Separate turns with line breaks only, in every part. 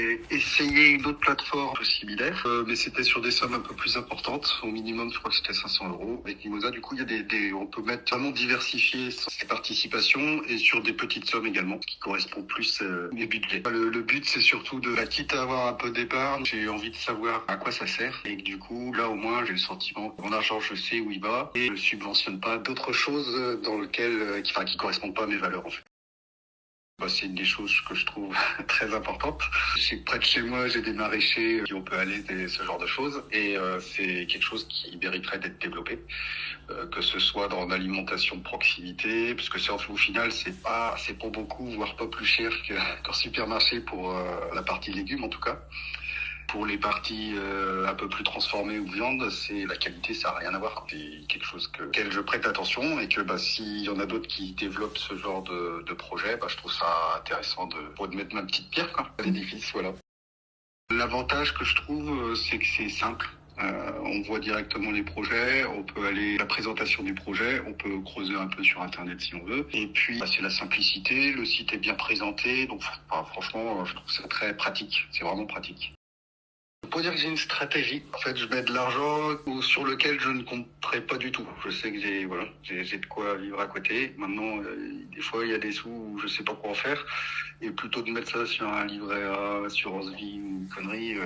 J'ai essayé une autre plateforme un peu similaire, mais c'était sur des sommes un peu plus importantes. Au minimum, je crois que c'était 500 euros. Avec Mimosa, du coup, il y a on peut mettre vraiment diversifier ses participations et sur des petites sommes également, ce qui correspond plus au budget. Le but, c'est surtout quitte à avoir un peu d'épargne, j'ai envie de savoir à quoi ça sert. Et que du coup, là, au moins, j'ai le sentiment que mon argent, je sais où il va et je subventionne pas d'autres choses dans lesquelles, qui correspondent pas à mes valeurs, en fait. C'est une des choses que je trouve très importante. Près de chez moi, j'ai des maraîchers qui on peut aller, ce genre de choses. Et c'est quelque chose qui mériterait d'être développé, que ce soit dans l'alimentation de proximité, parce que au final, c'est pas beaucoup, voire pas plus cher qu'en supermarché pour la partie légumes en tout cas. Pour les parties un peu plus transformées ou viande, c'est la qualité, ça n'a rien à voir. C'est quelque chose auquel je prête attention et que s'il y en a d'autres qui développent ce genre de projet, je trouve ça intéressant de mettre ma petite pierre à l'édifice. Voilà. L'avantage que je trouve, c'est que c'est simple. On voit directement les projets, on peut aller à la présentation du projet, on peut creuser un peu sur Internet si on veut. Et puis, c'est la simplicité, le site est bien présenté, donc franchement, je trouve ça très pratique. C'est vraiment pratique. Pour dire que j'ai une stratégie. En fait, je mets de l'argent sur lequel je ne compterai pas du tout. Je sais que j'ai de quoi vivre à côté. Maintenant, des fois, il y a des sous où je sais pas quoi en faire. Et plutôt de mettre ça sur un livret A, assurance vie ou une connerie,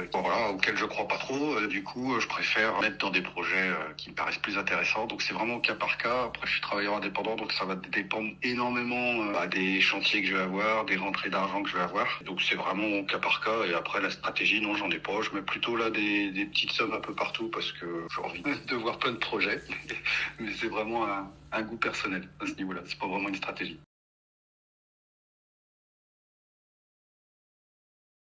auquel je crois pas trop. Du coup, je préfère mettre dans des projets qui me paraissent plus intéressants. Donc, c'est vraiment au cas par cas. Après, je suis travailleur indépendant, donc ça va dépendre énormément des chantiers que je vais avoir, des rentrées d'argent que je vais avoir. Donc, c'est vraiment au cas par cas. Et après, la stratégie, non, j'en ai pas. Je mets plutôt là des petites sommes un peu partout parce que j'ai envie de voir plein de projets. Mais c'est vraiment un goût personnel à ce niveau-là. C'est pas vraiment une stratégie.